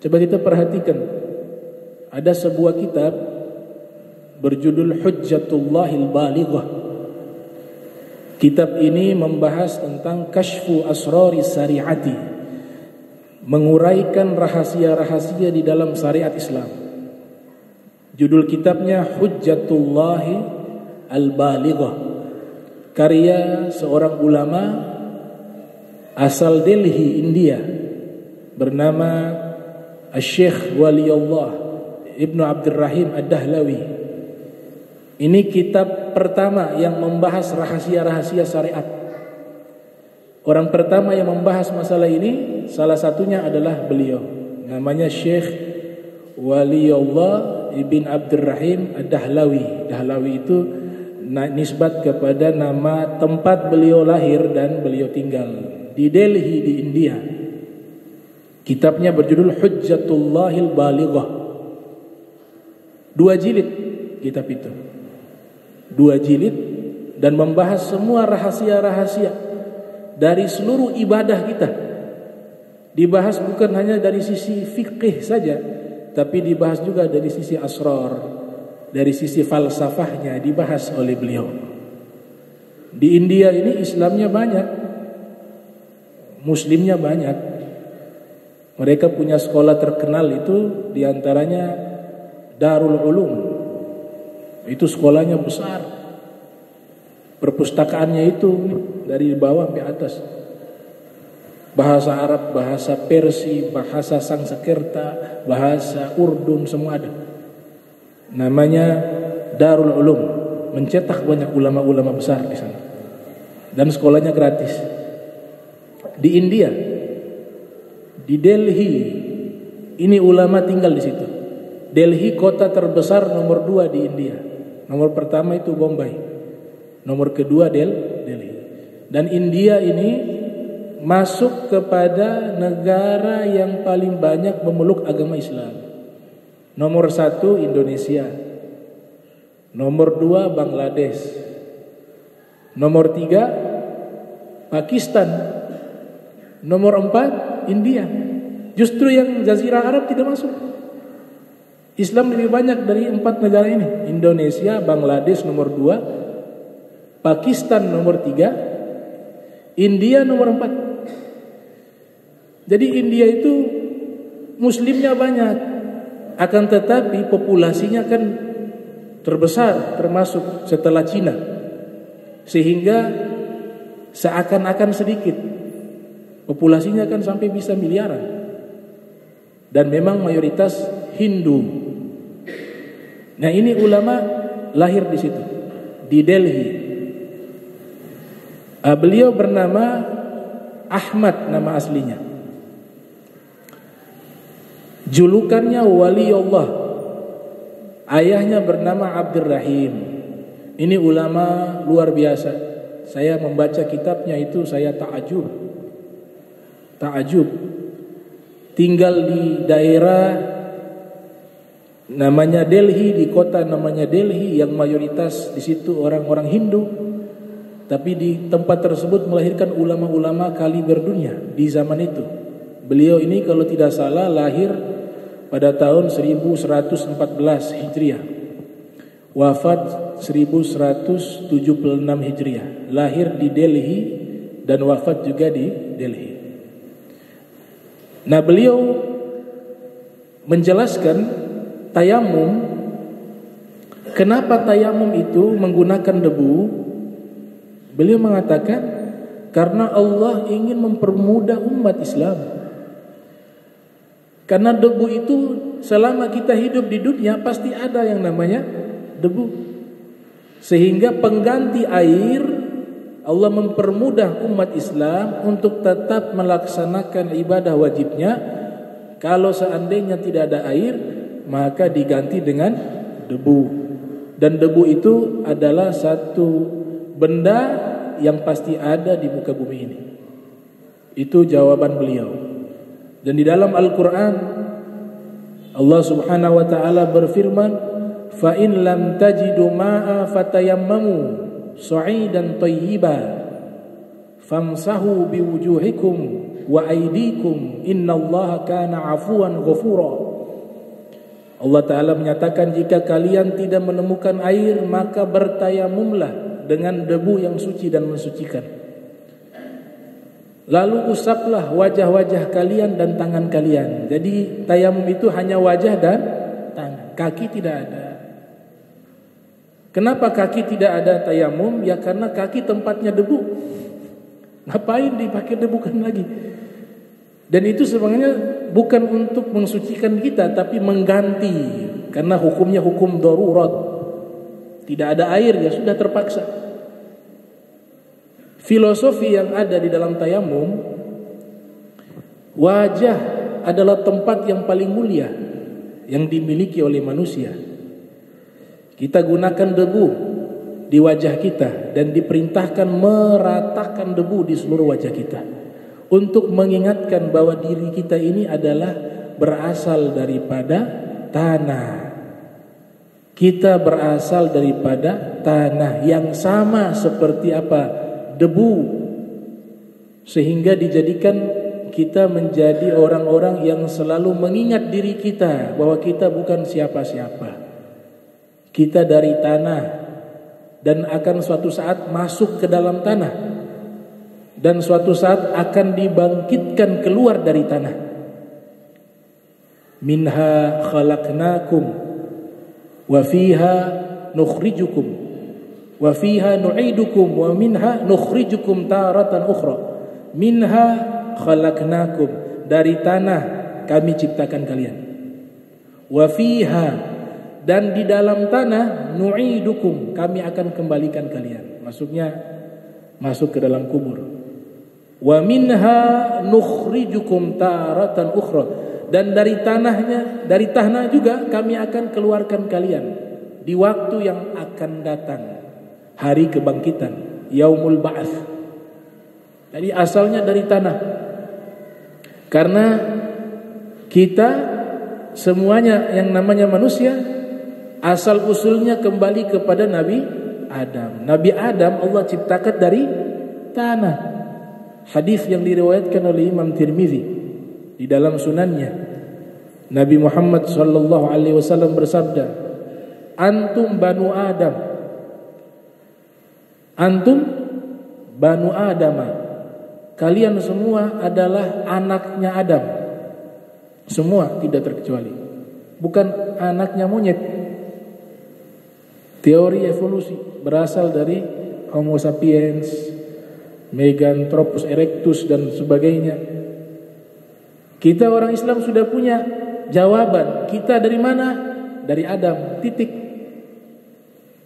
Coba kita perhatikan, ada sebuah kitab berjudul Hujjatullahil Balighah. Kitab ini membahas tentang Kashfu Asrari Syariati, menguraikan rahasia-rahasia di dalam syariat Islam. Judul kitabnya Hujjatullahi Al-Balighah, karya seorang ulama asal Delhi, India, bernama Syekh Waliullah Ibnu Abdurrahim Ad-Dahlawi. Ini kitab pertama yang membahas rahasia-rahasia syariat. Orang pertama yang membahas masalah ini salah satunya adalah beliau, namanya Syekh Waliullah Ibn Abdurrahim Ad-Dahlawi. Dahlawi itu nisbat kepada nama tempat beliau lahir dan beliau tinggal di Delhi di India. Kitabnya berjudul Hujjatullahil Balighah. 2 jilid kitab itu. 2 jilid dan membahas semua rahasia-rahasia dari seluruh ibadah kita. Dibahas bukan hanya dari sisi fikih saja, tapi dibahas juga dari sisi asrar, dari sisi falsafahnya dibahas oleh beliau. Di India ini Islamnya banyak, Muslimnya banyak. Mereka punya sekolah terkenal itu diantaranya Darul Ulum. Itu sekolahnya besar. Perpustakaannya itu dari bawah sampai atas. Bahasa Arab, bahasa Persia, bahasa Sanskerta, bahasa Urdun, semua ada. Namanya Darul Ulum. Mencetak banyak ulama-ulama besar di sana. Dan sekolahnya gratis. Di India, di Delhi, ini ulama tinggal di situ. Delhi kota terbesar nomor 2 di India. Nomor pertama itu Bombay, nomor kedua Delhi. Dan India ini masuk kepada negara yang paling banyak memeluk agama Islam. Nomor 1 Indonesia, nomor 2 Bangladesh, nomor 3 Pakistan, nomor 4 India. Justru yang Jazirah Arab tidak masuk. Islam lebih banyak dari 4 negara ini. Indonesia, Bangladesh nomor 2, Pakistan nomor 3, India nomor 4. Jadi India itu Muslimnya banyak, akan tetapi populasinya kan terbesar, termasuk setelah Cina, sehingga seakan-akan sedikit. Populasinya kan sampai bisa miliaran. Dan memang mayoritas Hindu. Nah, ini ulama lahir di situ, di Delhi. Beliau bernama Ahmad, nama aslinya. Julukannya Waliullah. Ayahnya bernama Abdurrahim. Ini ulama luar biasa. Saya membaca kitabnya itu saya ta'ajub. Tinggal di daerah namanya Delhi, di kota namanya Delhi yang mayoritas di situ orang-orang Hindu, tapi di tempat tersebut melahirkan ulama-ulama kaliber dunia di zaman itu. Beliau ini kalau tidak salah lahir pada tahun 1114 Hijriah, wafat 1176 Hijriah. Lahir di Delhi dan wafat juga di Delhi. Nah, beliau menjelaskan tayamum. Kenapa tayamum itu menggunakan debu? Beliau mengatakan karena Allah ingin mempermudah umat Islam. Karena debu itu selama kita hidup di dunia pasti ada yang namanya debu. Sehingga pengganti air, Allah mempermudah umat Islam untuk tetap melaksanakan ibadah wajibnya. Kalau seandainya tidak ada air, maka diganti dengan debu. Dan debu itu adalah satu benda yang pasti ada di muka bumi ini. Itu jawaban beliau. Dan di dalam Al-Quran Allah subhanahu wa ta'ala berfirman, fa in lam tajidu ma'a fatayammamu sa'idan thayyiba famsahu biwujuhikum wa aydikum innallaha kana afuwan ghafura. Allah Ta'ala menyatakan, jika kalian tidak menemukan air, maka bertayamumlah dengan debu yang suci dan mensucikan. Lalu usaplah wajah-wajah kalian dan tangan kalian. Jadi tayamum itu hanya wajah dan tangan, kaki tidak ada. Kenapa kaki tidak ada tayamum? Ya karena kaki tempatnya debu. Ngapain dipakai debu kan lagi? Dan itu sebenarnya bukan untuk mensucikan kita, tapi mengganti. Karena hukumnya hukum darurat. Tidak ada air, ya sudah terpaksa. Filosofi yang ada di dalam tayamum, wajah adalah tempat yang paling mulia yang dimiliki oleh manusia. Kita gunakan debu di wajah kita dan diperintahkan meratakan debu di seluruh wajah kita untuk mengingatkan bahwa diri kita ini adalah berasal daripada tanah. Kita berasal daripada tanah yang sama seperti apa? Debu. Sehingga dijadikan kita menjadi orang-orang yang selalu mengingat diri kita bahwa kita bukan siapa-siapa. Kita dari tanah dan akan suatu saat masuk ke dalam tanah, dan suatu saat akan dibangkitkan keluar dari tanah. Minha khalaqnakum wa fiha nukhrijukum wa fiha nu'idukum wa minha nukhrijukum taratan ukhra. Minha khalaqnakum, dari tanah kami ciptakan kalian. Wa fiha, dan di dalam tanah, nu'idukum, kami akan kembalikan kalian. Maksudnya masuk ke dalam kubur. Wa minha nukhrijukum taratan ukhra, dan dari tanah juga kami akan keluarkan kalian di waktu yang akan datang, hari kebangkitan, yaumul ba'ats. Jadi asalnya dari tanah. Karena kita semuanya yang namanya manusia asal usulnya kembali kepada Nabi Adam. Nabi Adam Allah ciptakan dari tanah. Hadis yang diriwayatkan oleh Imam Tirmizi di dalam sunannya, Nabi Muhammad sallallahu alaihi wasallam bersabda, "Antum banu Adam. Antum banu Adam. Kalian semua adalah anaknya Adam. Semua tidak terkecuali. Bukan anaknya monyet." Teori evolusi berasal dari Homo sapiens, Meganthropus erectus dan sebagainya. Kita orang Islam sudah punya jawaban. Kita dari mana? Dari Adam, titik.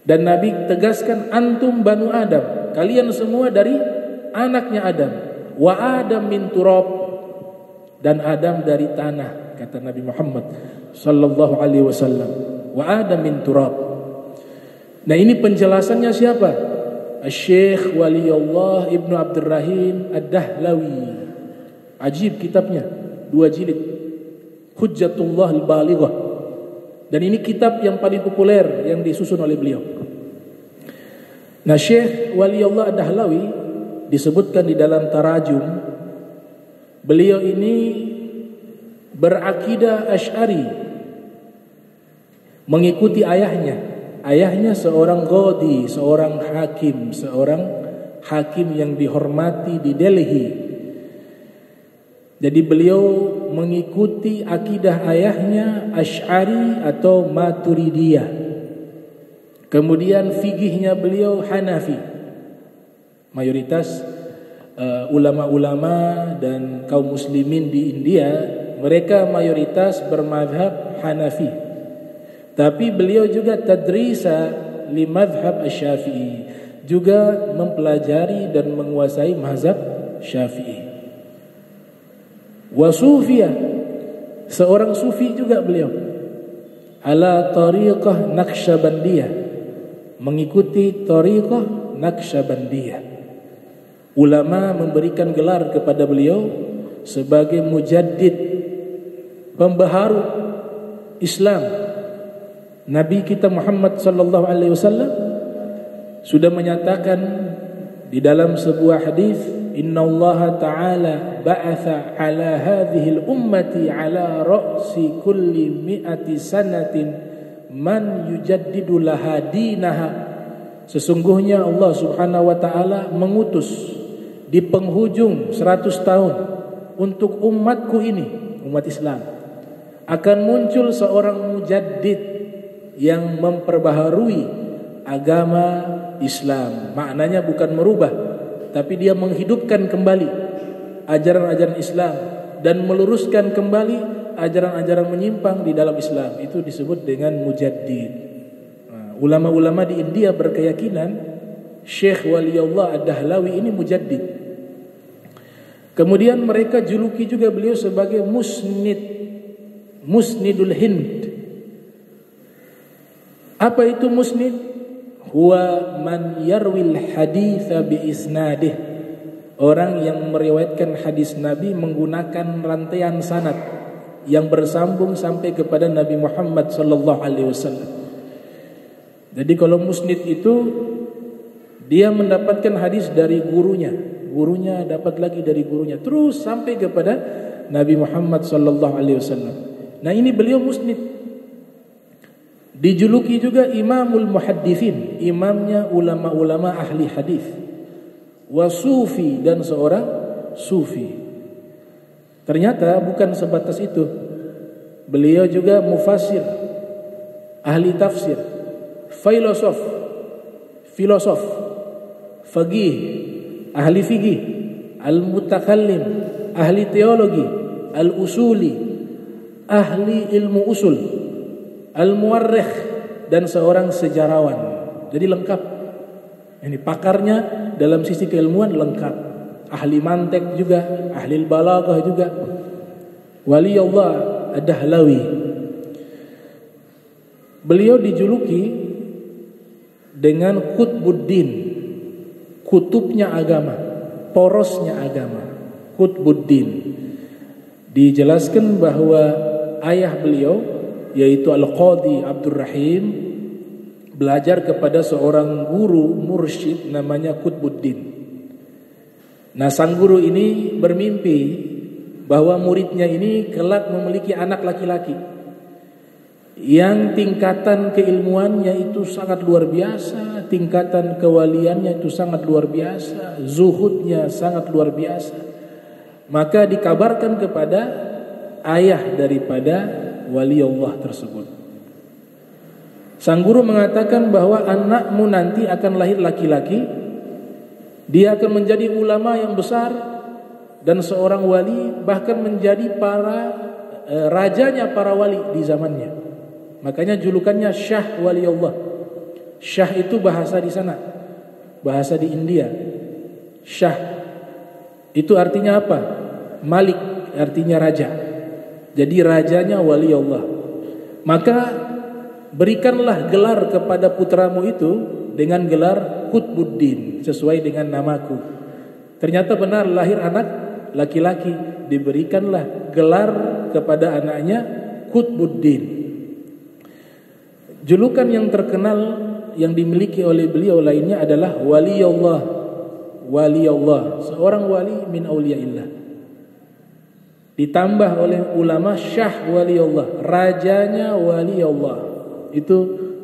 Dan Nabi tegaskan, antum banu Adam. Kalian semua dari anaknya Adam. Wa Adam min turab, dan Adam dari tanah, kata Nabi Muhammad sallallahu alaihi wasallam. Wa Adam min turab. Nah, ini penjelasannya siapa? Syekh Waliullah Ibnu Abdurrahim Ad-Dahlawi. Ajib kitabnya, 2 jilid, Hujjatullah Al-Balighah. Dan ini kitab yang paling populer yang disusun oleh beliau. Nah, Syekh Waliullah Ad-Dahlawi disebutkan di dalam tarajum, beliau ini berakidah Asy'ari, mengikuti ayahnya. Ayahnya seorang qadhi, seorang hakim yang dihormati di Delhi. Jadi beliau mengikuti akidah ayahnya Asy'ari atau Maturidiyah. Kemudian fikihnya beliau Hanafi. Mayoritas ulama-ulama dan kaum muslimin di India, mereka mayoritas bermadhab Hanafi. Tapi beliau juga tadrisa li madhab Asy-Syafi'i, juga mempelajari dan menguasai mazhab Syafi'i. Wa sufiyah, seorang sufi juga beliau. Ala tariqah Naqsyabandiyah, mengikuti tariqah Naqsyabandiyah. Ulama memberikan gelar kepada beliau sebagai mujaddid, pembaharu Islam. Nabi kita Muhammad sallallahu alaihi wasallam sudah menyatakan di dalam sebuah hadis, inna Allah ta'ala ba'atha ala hadhihi al-ummati ala ra'si kulli mi'ati sanatin man yujaddidu laha dinaha. Sesungguhnya Allah subhanahu wa ta'ala mengutus di penghujung 100 tahun untuk umatku ini, umat Islam, akan muncul seorang mujaddid yang memperbaharui agama Islam. Maknanya bukan merubah, tapi dia menghidupkan kembali ajaran-ajaran Islam dan meluruskan kembali ajaran-ajaran menyimpang di dalam Islam. Itu disebut dengan mujaddid. Ulama-ulama di India berkeyakinan Syekh Waliullah Ad-Dahlawi ini mujaddid. Kemudian mereka juluki juga beliau sebagai musnidul Hind. Apa itu musnid? Huwa man yarwil haditha bi isnadih. Orang yang meriwayatkan hadis Nabi menggunakan rantaian sanad yang bersambung sampai kepada Nabi Muhammad sallallahu alaihi wasallam. Jadi kalau musnid itu dia mendapatkan hadis dari gurunya, gurunya dapat lagi dari gurunya, terus sampai kepada Nabi Muhammad sallallahu alaihi wasallam. Nah, ini beliau musnid. Dijuluki juga Imamul Muhaddithin, imamnya ulama-ulama ahli hadis. Wa sufi, dan seorang sufi. Ternyata bukan sebatas itu. Beliau juga mufassir, ahli tafsir, filosof, faqih, ahli fikih, al-mutakallim, ahli teologi, al-usuli, ahli ilmu usul, al-muwarrikh, dan seorang sejarawan. Jadi lengkap. Ini pakarnya dalam sisi keilmuan lengkap. Ahli mantek juga, ahli balaghah juga. Waliullah Ad-Dahlawi. Beliau dijuluki dengan Qutbuddin, kutubnya agama, porosnya agama, Qutbuddin. Dijelaskan bahwa ayah beliau yaitu Al-Qadhi Abdurrahim belajar kepada seorang guru mursyid namanya Qutbuddin. Nah, sang guru ini bermimpi bahwa muridnya ini kelak memiliki anak laki-laki yang tingkatan keilmuannya itu sangat luar biasa, tingkatan kewaliannya itu sangat luar biasa, zuhudnya sangat luar biasa. Maka dikabarkan kepada ayah daripada wali Allah tersebut. Sang guru mengatakan bahwa anakmu nanti akan lahir laki-laki, dia akan menjadi ulama yang besar dan seorang wali, bahkan menjadi rajanya para wali di zamannya. Makanya julukannya Syah Waliullah. Syah itu bahasa di sana, bahasa di India. Syah itu artinya apa? Malik, artinya raja. Jadi rajanya Waliullah. Maka berikanlah gelar kepada putramu itu dengan gelar Qutbuddin, sesuai dengan namaku. Ternyata benar lahir anak laki-laki, diberikanlah gelar kepada anaknya Qutbuddin. Julukan yang terkenal yang dimiliki oleh beliau lainnya adalah Waliullah. Waliullah, seorang wali min auliyaillah. Ditambah oleh ulama Syah Waliullah, rajanya Waliullah. Itu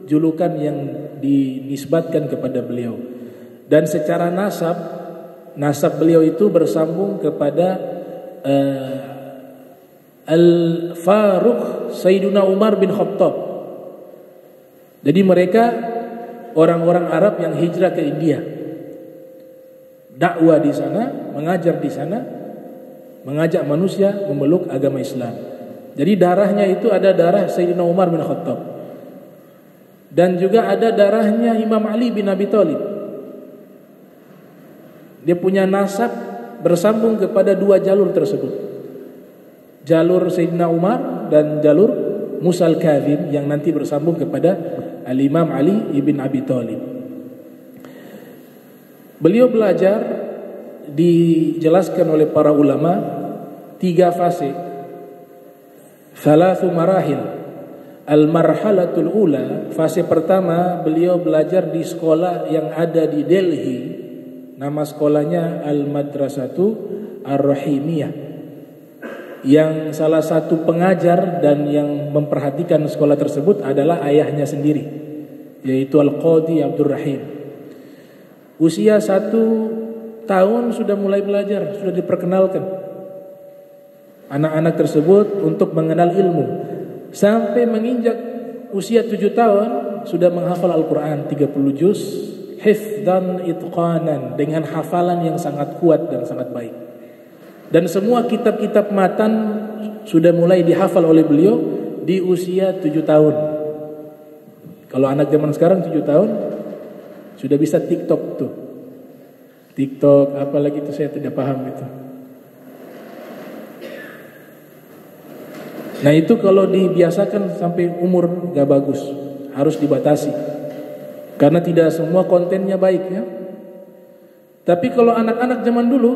julukan yang dinisbatkan kepada beliau. Dan secara nasab beliau itu bersambung kepada Al-Faruq Sayyiduna Umar bin Khattab. Jadi mereka orang-orang Arab yang hijrah ke India, dakwah di sana, mengajar di sana, mengajak manusia memeluk agama Islam. Jadi darahnya itu ada darah Sayyidina Umar bin Khattab, dan juga ada darahnya Imam Ali bin Abi Thalib. Dia punya nasab bersambung kepada dua jalur tersebut, jalur Sayyidina Umar dan jalur Musa al-Kadzim yang nanti bersambung kepada Al-Imam Ali ibn Abi Thalib. Beliau belajar, dijelaskan oleh para ulama, 3 fase, 3 marahil. Al-marhalatul ula, fase pertama beliau belajar di sekolah yang ada di Delhi, Nama sekolahnya Al-Madrasatu Ar-Rahimiyah, yang salah satu pengajar dan yang memperhatikan sekolah tersebut adalah ayahnya sendiri, yaitu Al-Qadhi Abdul Rahim. Usia 1 tahun sudah mulai belajar, sudah diperkenalkan anak-anak tersebut untuk mengenal ilmu. Sampai menginjak usia 7 tahun sudah menghafal Al-Quran 30 juz, hifdzan itqanan, dengan hafalan yang sangat kuat dan sangat baik. Dan semua kitab-kitab matan sudah mulai dihafal oleh beliau di usia 7 tahun. Kalau anak zaman sekarang 7 tahun sudah bisa TikTok tuh. TikTok apalagi itu saya tidak paham itu. Nah itu kalau dibiasakan sampai umur gak bagus, harus dibatasi. Karena tidak semua kontennya baik ya. Tapi kalau anak-anak zaman dulu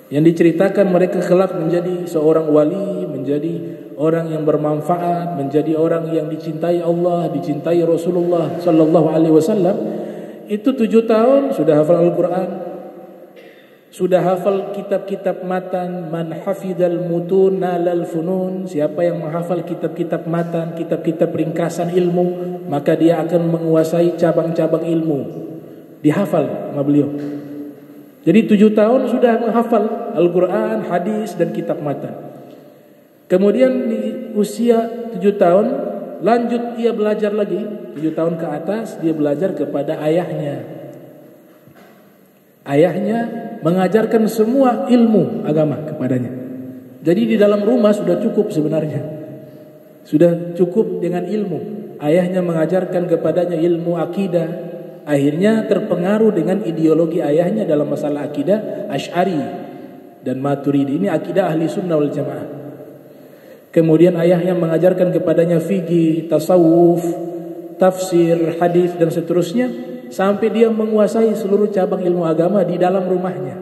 yang diceritakan mereka kelak menjadi seorang wali, menjadi orang yang bermanfaat, menjadi orang yang dicintai Allah, dicintai Rasulullah sallallahu alaihi wasallam, itu 7 tahun sudah hafal Al-Quran, sudah hafal kitab-kitab matan. Man hafidhal mutun nalal funun, siapa yang menghafal kitab-kitab matan, kitab-kitab ringkasan ilmu, maka dia akan menguasai cabang-cabang ilmu. Dihafal sama beliau. Jadi 7 tahun sudah menghafal Al-Quran, hadis dan kitab matan. Kemudian di usia 7 tahun lanjut ia belajar lagi. 7 tahun ke atas dia belajar kepada ayahnya. Ayahnya mengajarkan semua ilmu agama kepadanya. Jadi di dalam rumah sudah cukup sebenarnya. Sudah cukup dengan ilmu. Ayahnya mengajarkan kepadanya ilmu akidah. Akhirnya terpengaruh dengan ideologi ayahnya dalam masalah akidah Asy'ari dan Maturidi. Ini akidah ahli sunnah wal jamaah. Kemudian ayahnya mengajarkan kepadanya fikih, tasawuf, tafsir, hadis dan seterusnya, sampai dia menguasai seluruh cabang ilmu agama di dalam rumahnya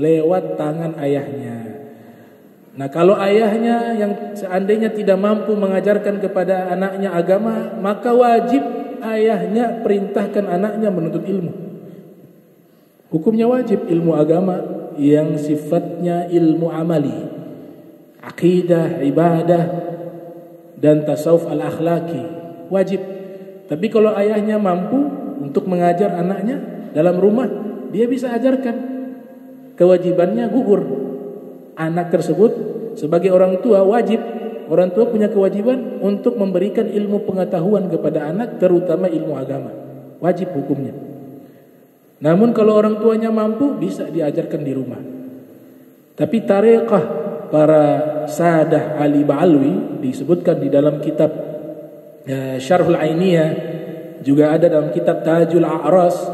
lewat tangan ayahnya. Nah kalau ayahnya yang seandainya tidak mampu mengajarkan kepada anaknya agama, maka wajib ayahnya perintahkan anaknya menuntut ilmu. Hukumnya wajib ilmu agama yang sifatnya ilmu amali, akidah, ibadah dan tasawuf al-akhlaki, wajib. Tapi kalau ayahnya mampu untuk mengajar anaknya dalam rumah, dia bisa ajarkan. Kewajibannya gugur. Anak tersebut sebagai orang tua wajib, orang tua punya kewajiban untuk memberikan ilmu pengetahuan kepada anak, terutama ilmu agama. Wajib hukumnya. Namun kalau orang tuanya mampu, bisa diajarkan di rumah. Tapi tariqah para Sadah Ali Ba'alwi disebutkan di dalam kitab Syarhul Ainiyah, juga ada dalam kitab Tajul A'ras.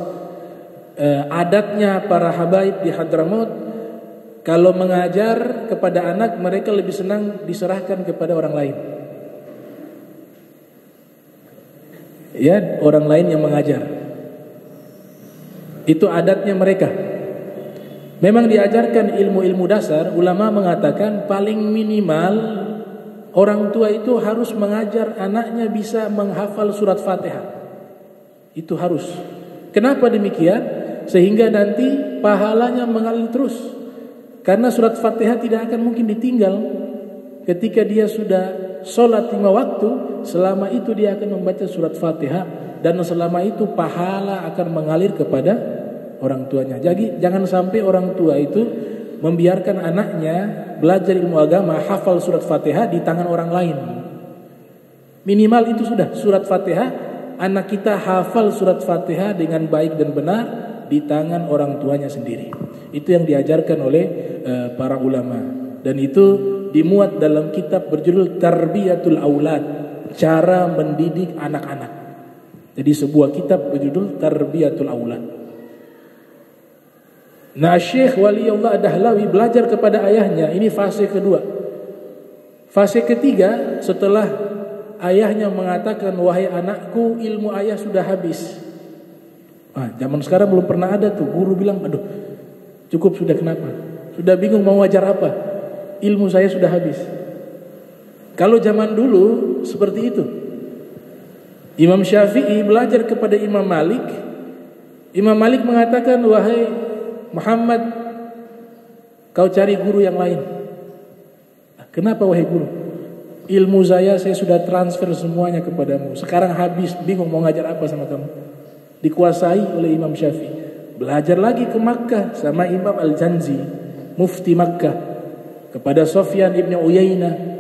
Adatnya para habaib di Hadramaut, kalau mengajar kepada anak, mereka lebih senang diserahkan kepada orang lain. Ya, orang lain yang mengajar. Itu adatnya mereka. Memang diajarkan ilmu-ilmu dasar. Ulama mengatakan paling minimal orang tua itu harus mengajar anaknya bisa menghafal surat Fatihah. Itu harus. Kenapa demikian? Sehingga nanti pahalanya mengalir terus. Karena surat Fatihah tidak akan mungkin ditinggal. Ketika dia sudah sholat 5 waktu, selama itu dia akan membaca surat Fatihah, dan selama itu pahala akan mengalir kepada orang tuanya. Jadi jangan sampai orang tua itu membiarkan anaknya belajar ilmu agama, hafal surat Fatihah di tangan orang lain. Minimal itu sudah surat Fatihah, anak kita hafal surat Fatihah dengan baik dan benar di tangan orang tuanya sendiri. Itu yang diajarkan oleh para ulama, dan itu dimuat dalam kitab berjudul Tarbiyatul Aulad, cara mendidik anak-anak. Jadi sebuah kitab berjudul Tarbiyatul Aulad. Nah, Syekh Waliullah Dahlawi belajar kepada ayahnya. Ini fase kedua. Fase ketiga, setelah ayahnya mengatakan, wahai anakku, ilmu ayah sudah habis. Zaman sekarang belum pernah ada tuh guru bilang, aduh cukup sudah, kenapa? Sudah bingung mau ajar apa? Ilmu saya sudah habis. Kalau zaman dulu seperti itu. Imam Syafi'i belajar kepada Imam Malik. Imam Malik mengatakan, wahai Muhammad, kau cari guru yang lain. Kenapa wahai guru? Ilmu saya sudah transfer semuanya kepadamu. Sekarang habis, bingung mau ngajar apa sama kamu. Dikuasai oleh Imam Syafi'i. Belajar lagi ke Makkah sama Imam Al-Janzi, mufti Makkah, kepada Sufyan ibn Uyainah.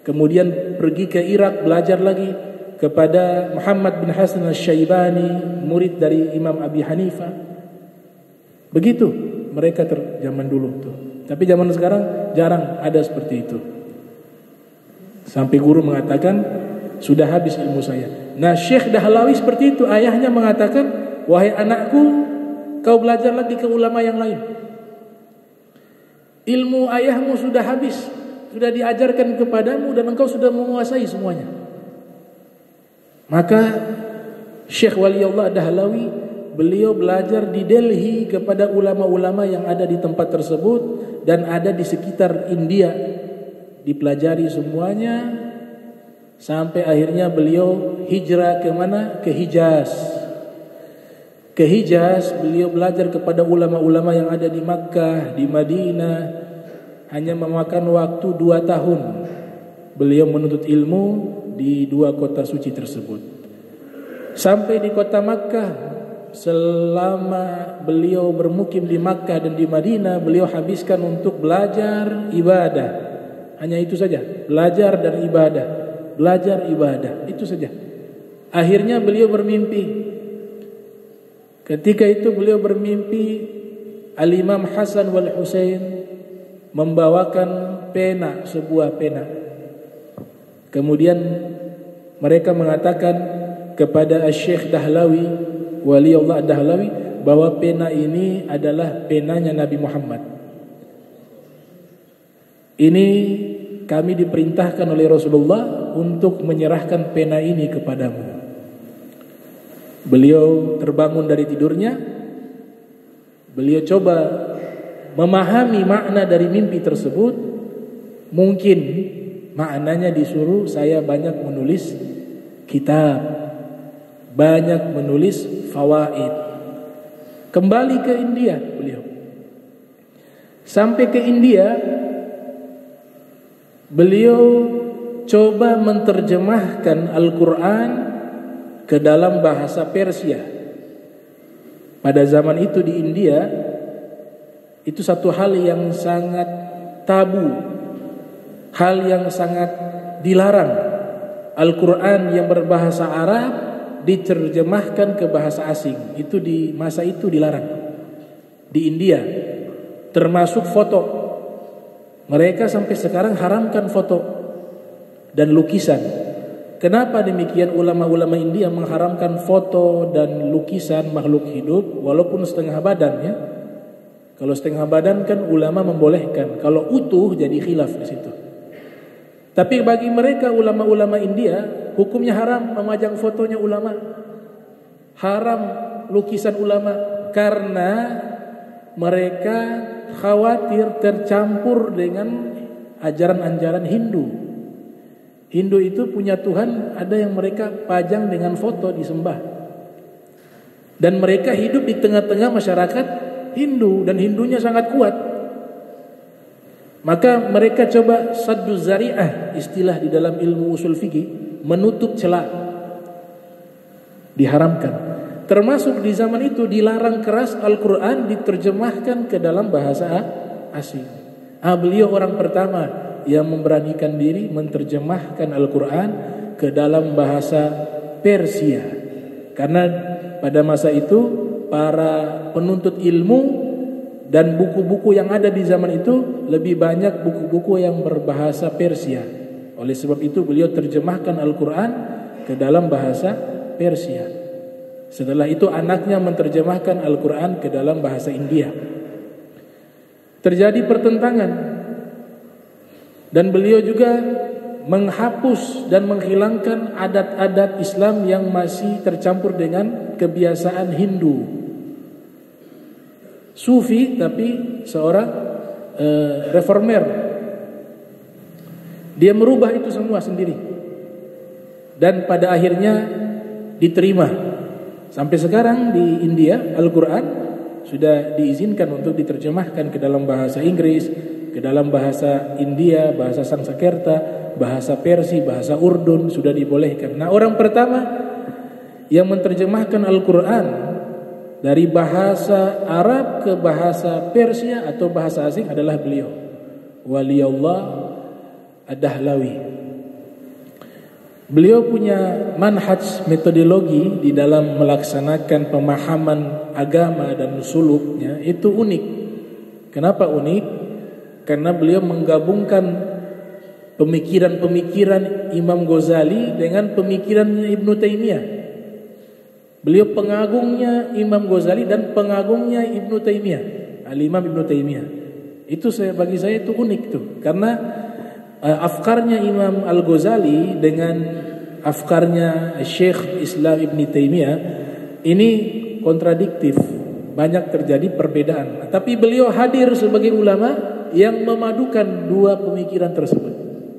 Kemudian pergi ke Irak, belajar lagi kepada Muhammad bin Hasan Al-Syaibani, murid dari Imam Abi Hanifah. Begitu mereka zaman dulu tuh. Tapi zaman sekarang jarang ada seperti itu. Sampai guru mengatakan, sudah habis ilmu saya. Nah, Syekh Dahlawi seperti itu. Ayahnya mengatakan, wahai anakku, kau belajar lagi ke ulama yang lain. Ilmu ayahmu sudah habis, sudah diajarkan kepadamu dan engkau sudah menguasai semuanya. Maka Syekh Waliullah Dahlawi, beliau belajar di Delhi kepada ulama-ulama yang ada di tempat tersebut dan ada di sekitar India. Dipelajari semuanya sampai akhirnya beliau hijrah ke mana? Ke Hijaz. Ke Hijaz beliau belajar kepada ulama-ulama yang ada di Makkah, di Madinah. Hanya memakan waktu 2 tahun beliau menuntut ilmu di 2 kota suci tersebut. Sampai di kota Makkah, selama beliau bermukim di Makkah dan di Madinah, beliau habiskan untuk belajar ibadah. Hanya itu saja, belajar dan ibadah. Belajar ibadah, itu saja. Akhirnya beliau bermimpi. Ketika itu beliau bermimpi Al-Imam Hasan wal Husain membawakan pena, sebuah pena. Kemudian mereka mengatakan kepada Syekh Dahlawi, Waliullah Dahlawi, bahwa pena ini adalah penanya Nabi Muhammad. Ini kami diperintahkan oleh Rasulullah untuk menyerahkan pena ini kepadamu. Beliau terbangun dari tidurnya. Beliau coba memahami makna dari mimpi tersebut. Mungkin maknanya disuruh saya banyak menulis kitab, banyak menulis fawaid. Kembali ke India beliau. Sampai ke India, beliau coba menerjemahkan Al-Quran ke dalam bahasa Persia. Pada zaman itu di India, itu satu hal yang sangat tabu, hal yang sangat dilarang. Al-Quran yang berbahasa Arab diterjemahkan ke bahasa asing. Itu di masa itu dilarang di India. Termasuk foto. Mereka sampai sekarang haramkan foto dan lukisan. Kenapa demikian? Ulama-ulama India mengharamkan foto dan lukisan makhluk hidup walaupun setengah badan, ya. Kalau setengah badan kan ulama membolehkan. Kalau utuh jadi khilaf di situ. Tapi bagi mereka ulama-ulama India, hukumnya haram memajang fotonya ulama. Haram lukisan ulama karena mereka khawatir tercampur dengan ajaran-ajaran Hindu. Hindu itu punya Tuhan, ada yang mereka pajang dengan foto disembah. Dan mereka hidup di tengah-tengah masyarakat Hindu dan Hindunya sangat kuat. Maka mereka coba saddu zari'ah, istilah di dalam ilmu usul fikih, menutup celah. Diharamkan. Termasuk di zaman itu dilarang keras Al-Quran diterjemahkan ke dalam bahasa asing. Beliau orang pertama yang memberanikan diri menerjemahkan Al-Quran ke dalam bahasa Persia. Karena pada masa itu para penuntut ilmu dan buku-buku yang ada di zaman itu lebih banyak buku-buku yang berbahasa Persia. Oleh sebab itu beliau terjemahkan Al-Quran ke dalam bahasa Persia. Setelah itu anaknya menerjemahkan Al-Quran ke dalam bahasa India. Terjadi pertentangan. Dan beliau juga menghapus dan menghilangkan adat-adat Islam yang masih tercampur dengan kebiasaan Hindu. Sufi tapi seorang reformer. Dia merubah itu semua sendiri. Dan pada akhirnya diterima Sampai sekarang di India Al-Quran sudah diizinkan untuk diterjemahkan ke dalam bahasa Inggris, ke dalam bahasa India, bahasa Sanskerta, bahasa Persia, bahasa Urdun, sudah dibolehkan. Nah, orang pertama yang menerjemahkan Al-Quran dari bahasa Arab ke bahasa Persia atau bahasa asing adalah beliau, Waliullah Ad-Dahlawi. Beliau punya manhaj, metodologi di dalam melaksanakan pemahaman agama dan suluknya itu unik. Kenapa unik? Karena beliau menggabungkan pemikiran-pemikiran Imam Ghazali dengan pemikirannya Ibnu Taimiyah. Beliau pengagungnya Imam Ghazali dan pengagungnya Ibnu Taimiyah, Al-Imam Ibnu Taimiyah. Itu bagi saya itu unik tuh, karena afkarnya Imam Al-Ghazali dengan afkarnya Syekh Islam Ibn Taimiyah ini kontradiktif, banyak terjadi perbedaan. Tapi beliau hadir sebagai ulama yang memadukan dua pemikiran tersebut.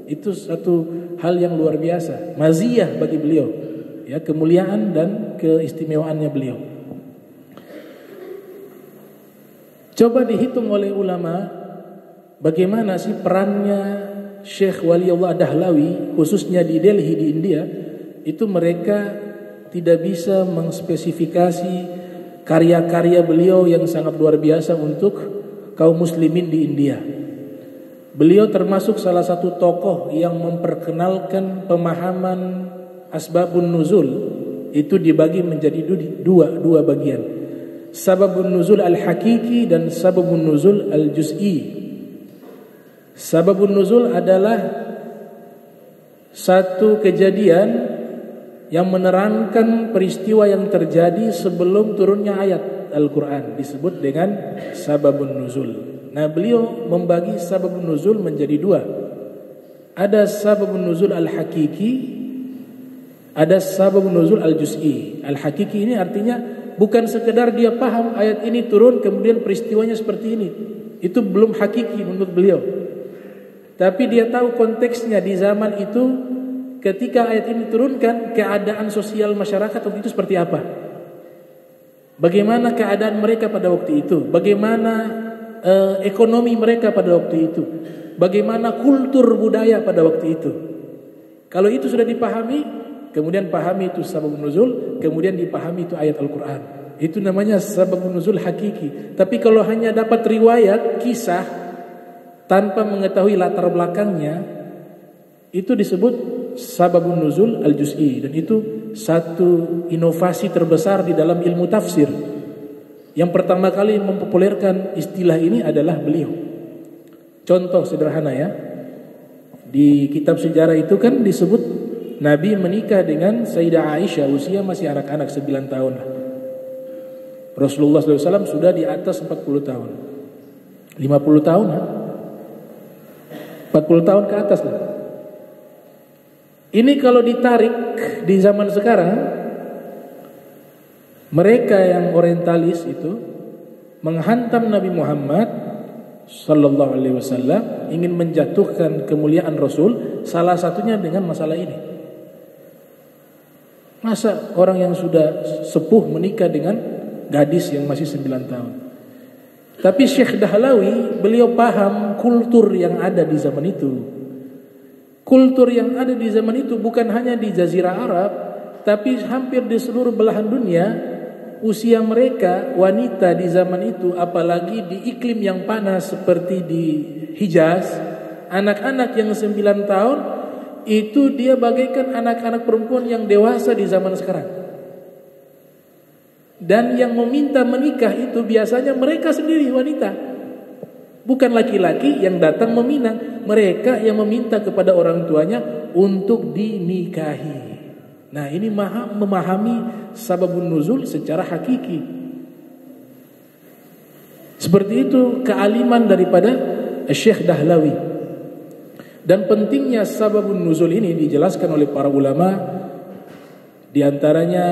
Itu satu hal yang luar biasa, maziyah bagi beliau, ya, kemuliaan dan keistimewaannya beliau. Coba dihitung oleh ulama bagaimana sih perannya Syekh Waliullah Dahlawi khususnya di Delhi di India. Itu mereka tidak bisa mengspesifikasi karya-karya beliau yang sangat luar biasa untuk kaum muslimin di India. Beliau termasuk salah satu tokoh yang memperkenalkan pemahaman asbabun nuzul. Itu dibagi menjadi dua bagian, sababun nuzul al-hakiki dan sababun nuzul al-juz'i. Sababun nuzul adalah satu kejadian yang menerangkan peristiwa yang terjadi sebelum turunnya ayat Al-Quran, disebut dengan sababun nuzul. Nah, beliau membagi sababun nuzul menjadi dua. Ada sababun nuzul al-hakiki, ada sababun nuzul al-juz'i. Al-hakiki ini artinya bukan sekedar dia paham ayat ini turun kemudian peristiwanya seperti ini. Itu belum hakiki menurut beliau. Tapi dia tahu konteksnya di zaman itu ketika ayat ini turunkan, keadaan sosial masyarakat waktu itu seperti apa, bagaimana keadaan mereka pada waktu itu, bagaimana ekonomi mereka pada waktu itu, bagaimana kultur budaya pada waktu itu. Kalau itu sudah dipahami, kemudian pahami itu sababun nuzul, kemudian dipahami itu ayat Al-Quran. Itu namanya sababun nuzul hakiki. Tapi kalau hanya dapat riwayat, kisah tanpa mengetahui latar belakangnya, itu disebut sababun nuzul al-juz'i. Dan itu satu inovasi terbesar di dalam ilmu tafsir. Yang pertama kali mempopulerkan istilah ini adalah beliau. Contoh sederhana ya, di kitab sejarah itu kan disebut Nabi menikah dengan Sayyidah Aisyah usia masih anak-anak 9 tahun. Rasulullah SAW sudah di atas 40 tahun, 50 tahun 40 tahun ke atas lah. Ini kalau ditarik di zaman sekarang, mereka yang orientalis itu menghantam Nabi Muhammad sallallahu alaihi wasallam, ingin menjatuhkan kemuliaan Rasul, salah satunya dengan masalah ini. Masa orang yang sudah sepuh menikah dengan gadis yang masih 9 tahun? Tapi Syekh Dahlawi, beliau paham kultur yang ada di zaman itu. Kultur yang ada di zaman itu bukan hanya di Jazirah Arab, tapi hampir di seluruh belahan dunia. Usia mereka, wanita di zaman itu, apalagi di iklim yang panas seperti di Hijaz, anak-anak yang 9 tahun, itu dia bagaikan anak-anak perempuan yang dewasa di zaman sekarang. Dan yang meminta menikah itu biasanya mereka sendiri wanita, bukan laki-laki yang datang meminang. Mereka yang meminta kepada orang tuanya untuk dinikahi. Nah, ini memahami sababun nuzul secara hakiki. Seperti itu kealiman daripada Syekh Dahlawi. Dan pentingnya sababun nuzul ini dijelaskan oleh para ulama, di antaranya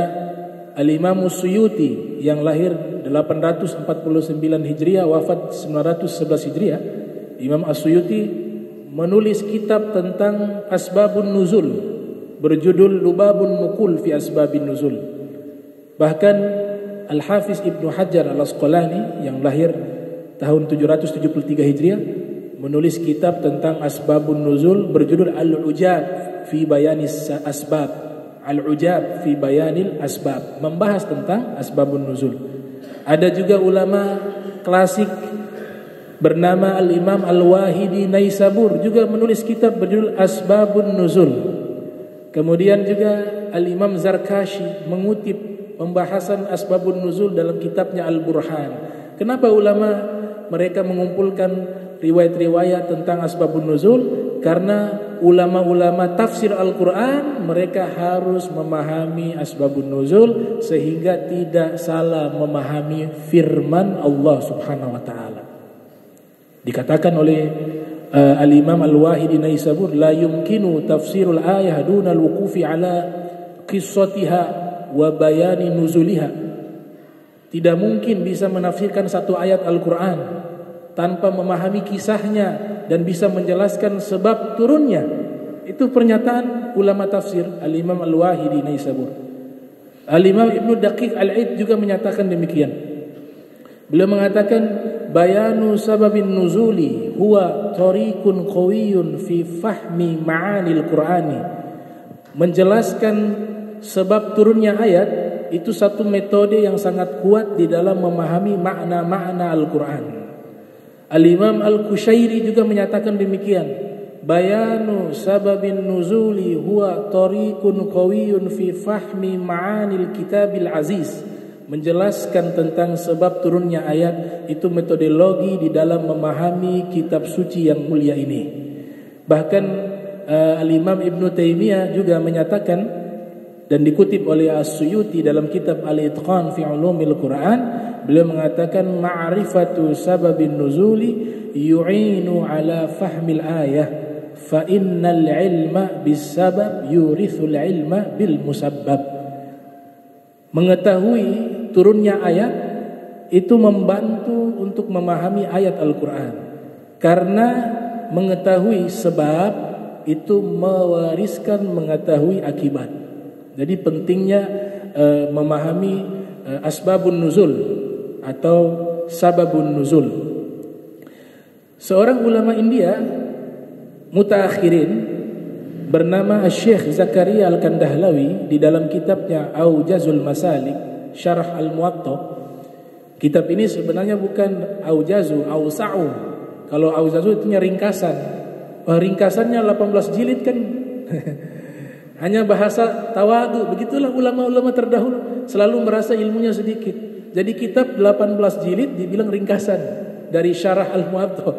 Al-Imam Suyuti yang lahir 849 Hijriah, wafat 911 Hijriah. Imam As-Suyuti menulis kitab tentang asbabun nuzul berjudul Lubabun Nuqul fi Asbabin Nuzul. Bahkan Al-Hafiz Ibnu Hajar Al-Asqalani yang lahir tahun 773 Hijriah menulis kitab tentang asbabun nuzul berjudul Al-Ujab fi bayanis asbab. Al-Ujab fi bayanil asbab, membahas tentang asbabun nuzul. Ada juga ulama klasik bernama Al-Imam Al-Wahidi Naisabur juga menulis kitab berjudul Asbabun Nuzul. Kemudian juga Al-Imam Zarkashi mengutip pembahasan asbabun nuzul dalam kitabnya Al-Burhan. Kenapa ulama mereka mengumpulkan riwayat-riwayat tentang asbabun nuzul? Karena ulama-ulama tafsir Al-Quran mereka harus memahami asbabun nuzul sehingga tidak salah memahami firman Allah Subhanahu wa taala. Dikatakan oleh Al-Imam Al-Wahidi Naisabur, la yumkinu tafsirul ayah duna al-wuqufi ala qissatiha wa bayani nuzuliha. Tidak mungkin bisa menafsirkan satu ayat Al-Quran tanpa memahami kisahnya dan bisa menjelaskan sebab turunnya. Itu pernyataan ulama tafsir Al-Imam Al-Wahidi Naisabur. Al-Imam Ibnu Daqiq Al-Aid juga menyatakan demikian. Beliau mengatakan bayanu sababin nuzuli huwa tariqun qawiyyun fi fahmi ma'anil Qur'ani. Menjelaskan sebab turunnya ayat itu satu metode yang sangat kuat di dalam memahami makna-makna Al-Quran. Al-Imam Al-Qushairi juga menyatakan demikian. Bayanu sababin nuzuli huwa tariqun qawiyyun fi fahmi ma'anil kitabil aziz. Menjelaskan tentang sebab turunnya ayat itu metodologi di dalam memahami kitab suci yang mulia ini. Bahkan Al-Imam Ibn Taimiyah juga menyatakan dan dikutip oleh As-Suyuti dalam kitab Al-Itqan fi Ulumil Quran, beliau mengatakan ma'rifatu sababin nuzuli yu'inu ala fahmil ayah fa innal ilma bis sabab yurithul ilma bil musabbab. Mengetahui turunnya ayat itu membantu untuk memahami ayat Al-Quran, karena mengetahui sebab itu mewariskan mengetahui akibat. Jadi pentingnya memahami asbabun nuzul atau sababun nuzul. Seorang ulama India mutaakhirin bernama Syekh Zakaria Al-Kandahlawi di dalam kitabnya Aujazul Masalik Syarah Al-Muwatta. Kitab ini sebenarnya bukan aujazu, ausa'u. Kalau aujazu itu ringkasan. Ringkasannya 18 jilid kan. Hanya bahasa tawadu. Begitulah ulama-ulama terdahulu selalu merasa ilmunya sedikit. Jadi kitab 18 jilid dibilang ringkasan dari Syarah Al-Muwatta.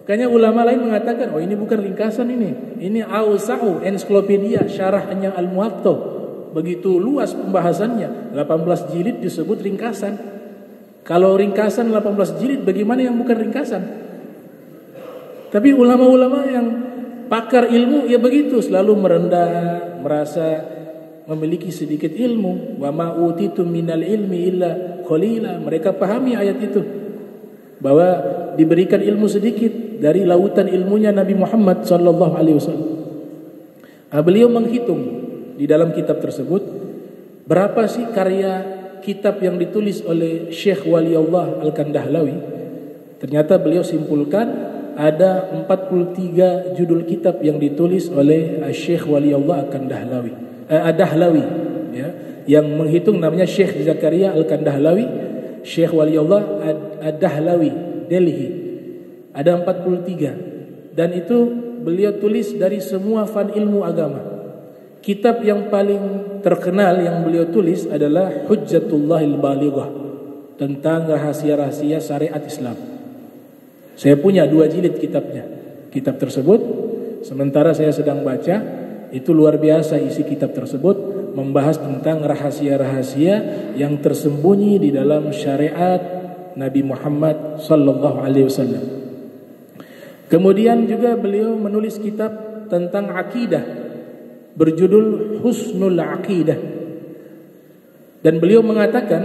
Makanya ulama lain mengatakan, oh ini bukan ringkasan ini. Ini ausa'u, ensiklopedia syarahnya Al-Muwatta. Begitu luas pembahasannya. 18 jilid disebut ringkasan. Kalau ringkasan 18 jilid, bagaimana yang bukan ringkasan? Tapi ulama-ulama yang pakar ilmu ya begitu, selalu merendah, merasa memiliki sedikit ilmu. Wa ma utitum minal ilmi illa qalila. Mereka pahami ayat itu, bahwa diberikan ilmu sedikit dari lautan ilmunya Nabi Muhammad sallallahu alaihi wasallam. Beliau menghitung di dalam kitab tersebut berapa sih karya kitab yang ditulis oleh Syekh Waliullah Al-Kandahlawi. Ternyata beliau simpulkan ada 43 judul kitab yang ditulis oleh Syekh Waliullah Al-Kandahlawi, Ad-Dahlawi ya, yang menghitung namanya Syekh Zakaria Al-Kandahlawi, Syekh Waliullah Ad-Dahlawi, Delhi. Ada 43 dan itu beliau tulis dari semua fan ilmu agama. Kitab yang paling terkenal yang beliau tulis adalah Hujjatullahil Balighah, tentang rahasia-rahasia syariat Islam. Saya punya 2 jilid kitabnya. Kitab tersebut sementara saya sedang baca, itu luar biasa isi kitab tersebut, membahas tentang rahasia-rahasia yang tersembunyi di dalam syariat Nabi Muhammad sallallahu alaihi wasallam. Kemudian juga beliau menulis kitab tentang akidah berjudul Husnul Aqidah. Dan beliau mengatakan,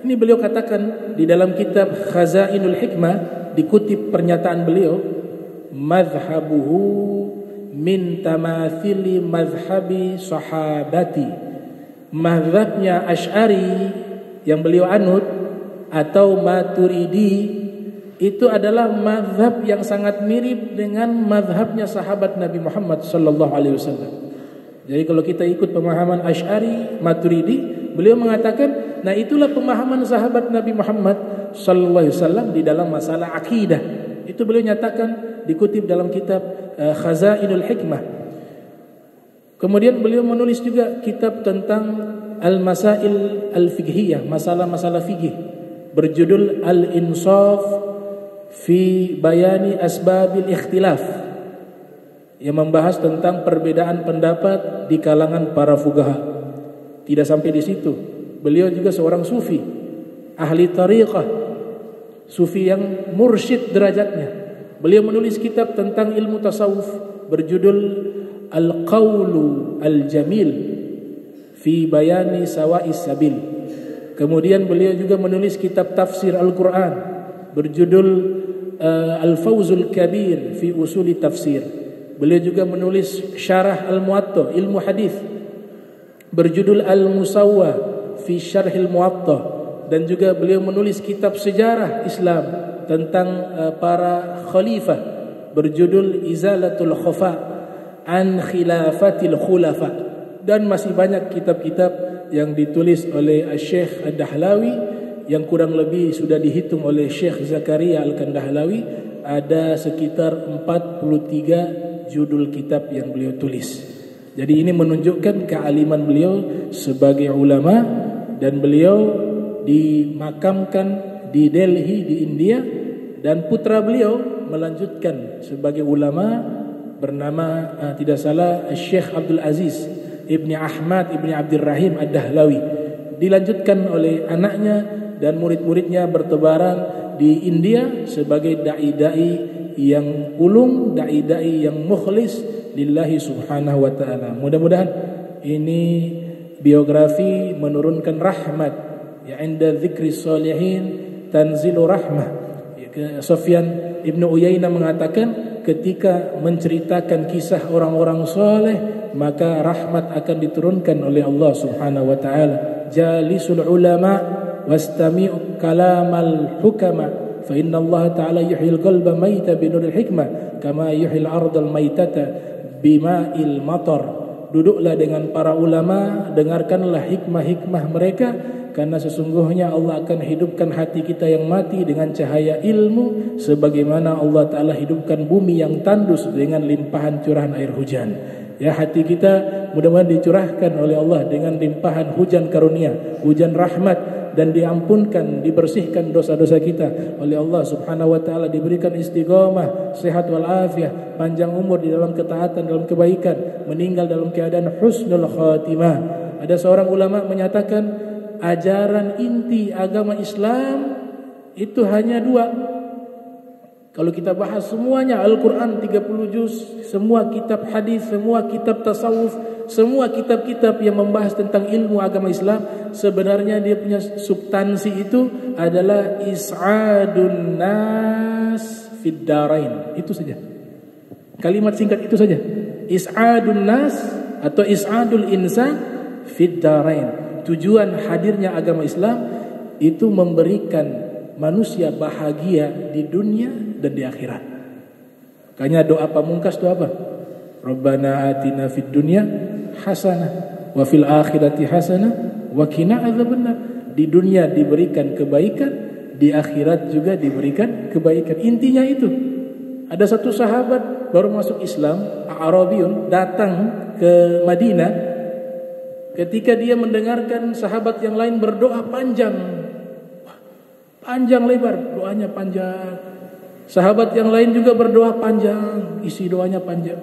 ini beliau katakan di dalam kitab Khazainul Hikmah, dikutip pernyataan beliau, madhhabuhu min tamathili madhhabi sahabati mazhabnya Asy'ari yang beliau anut atau Maturidi itu adalah mazhab yang sangat mirip dengan mazhabnya sahabat Nabi Muhammad sallallahu alaihi wasallam. Jadi kalau kita ikut pemahaman Asy'ari, Maturidi, beliau mengatakan, nah itulah pemahaman sahabat Nabi Muhammad sallallahu alaihi wasallam di dalam masalah akidah. Itu beliau nyatakan, dikutip dalam kitab Khazainul Hikmah. Kemudian beliau menulis juga kitab tentang Al-Masail Al-Fiqhiyah, masalah-masalah fikih, berjudul Al-Insaf fi Bayani Asbabil Ikhtilaf, yang membahas tentang perbedaan pendapat di kalangan para fuqaha. Tidak sampai di situ, beliau juga seorang sufi, ahli tariqah, sufi yang mursyid derajatnya. Beliau menulis kitab tentang ilmu tasawuf berjudul Al-Qawlu Al-Jamil fi Bayani Sawa'is Sabil. Kemudian beliau juga menulis kitab tafsir Al-Quran berjudul Al-Fawzul Kabir fi Usuli Tafsir. Beliau juga menulis syarah Al-Muwatta, ilmu hadis, berjudul Al-Musawwa fi Syarhil Muwatta. Dan juga beliau menulis kitab sejarah Islam tentang para khalifah berjudul Izalatul Khafa an Khilafatil Khulafa. Dan masih banyak kitab-kitab yang ditulis oleh Syekh Ad-Dahlawi yang kurang lebih sudah dihitung oleh Syekh Zakaria Al-Kandahlawi, ada sekitar 43 judul kitab yang beliau tulis. Jadi ini menunjukkan kealiman beliau sebagai ulama, dan beliau dimakamkan di Delhi di India, dan putra beliau melanjutkan sebagai ulama bernama tidak salah Syekh Abdul Aziz Ibni Ahmad Ibni Abdul Rahim Ad-Dahlawi. Dilanjutkan oleh anaknya dan murid-muridnya bertebaran di India sebagai dai-dai yang ulung, dai-dai yang mukhlis lillahi subhanahu wa ta'ala. Mudah-mudahan ini biografi menurunkan rahmat, ya inda dzikri sholihin tanzilu rahmah. Sufyan Ibnu Uyainah mengatakan, ketika menceritakan kisah orang-orang soleh, maka rahmat akan diturunkan oleh Allah subhanahu wa ta'ala. Jalisul ulama wastami'u kalamal hukama fa inna Allah ta'ala yuhyil qalba mayta binuril hikmah kama yuhyil ardal maytata bima'il matar. Duduklah dengan para ulama, dengarkanlah hikmah-hikmah mereka, karena sesungguhnya Allah akan hidupkan hati kita yang mati dengan cahaya ilmu, sebagaimana Allah Ta'ala hidupkan bumi yang tandus dengan limpahan curahan air hujan. Ya, hati kita mudah-mudahan dicurahkan oleh Allah dengan limpahan hujan karunia, hujan rahmat, dan diampunkan, dibersihkan dosa-dosa kita oleh Allah subhanahu wa ta'ala, diberikan istiqamah, sehat walafiat, panjang umur di dalam ketaatan, dalam kebaikan, meninggal dalam keadaan husnul khatimah. Ada seorang ulama menyatakan, ajaran inti agama Islam itu hanya dua. Kalau kita bahas semuanya, Al-Quran 30 juz, semua kitab hadis, semua kitab tasawuf, semua kitab-kitab yang membahas tentang ilmu agama Islam, sebenarnya dia punya substansi itu adalah is'adun nas fid darain. Itu saja. Kalimat singkat itu saja. Is'adun nas atau is'adul insan fid darain. Tujuan hadirnya agama Islam itu memberikan manusia bahagia di dunia dan di akhirat. Makanya doa pamungkas itu apa? Rabbana atina fid dunya hasanah wa fil akhirati hasanah wa qina adzabannar. Di dunia diberikan kebaikan, di akhirat juga diberikan kebaikan. Intinya itu. Ada satu sahabat baru masuk Islam, Arabiyun, datang ke Madinah. Ketika dia mendengarkan sahabat yang lain berdoa panjang lebar, doanya panjang. Sahabat yang lain juga berdoa panjang, isi doanya panjang.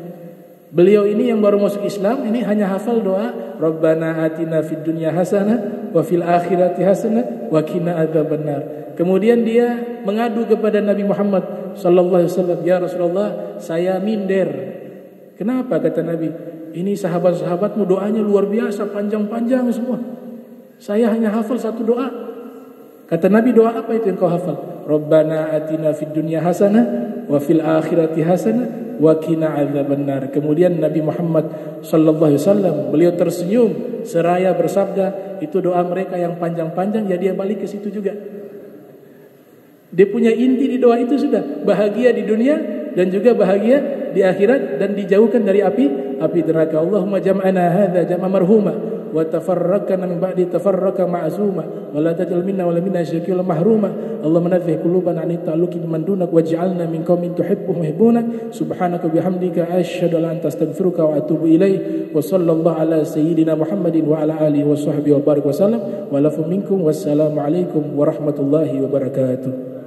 Beliau ini yang baru masuk Islam, ini hanya hafal doa Rabbana atina fid dunya hasanah wa fil akhirati hasanah wa qina adzabannar. Kemudian dia mengadu kepada Nabi Muhammad sallallahu alaihi wasallam, ya Rasulullah, saya minder. Kenapa? Kata Nabi, ini sahabat-sahabatmu doanya luar biasa, panjang-panjang semua. Saya hanya hafal satu doa. Kata Nabi, doa apa itu yang kau hafal? Rabbana atina fid dunya hasanah wa fil akhirati hasanah wa qina adzabannar. Kemudian Nabi Muhammad sallallahu alaihi wasallam beliau tersenyum seraya bersabda, itu doa mereka yang panjang-panjang ya dia balik ke situ juga. Dia punya inti di doa itu sudah bahagia di dunia dan juga bahagia di akhirat dan dijauhkan dari api neraka. Allahumma jam'ana hadza jam'a marhuma wa tafarraqna min ba'di tafarraqa ma'suma wa la taj'al minna wa la minna syaqiyyan mahruma. Allahumma nadhih qulubana an ta'alluqi man dunak waj'alna min qaumin tuhibbuhum yuhibbuna. Subhanaka bihamdika asyhadu an la ilaha illa anta astaghfiruka wa atubu ilaik. Wa sallallahu ala sayyidina Muhammadin wa ala alihi wa sahbihi wa barik wa sallam wa lafu minkum. Wassalamu alaikum warahmatullahi wabarakatuh.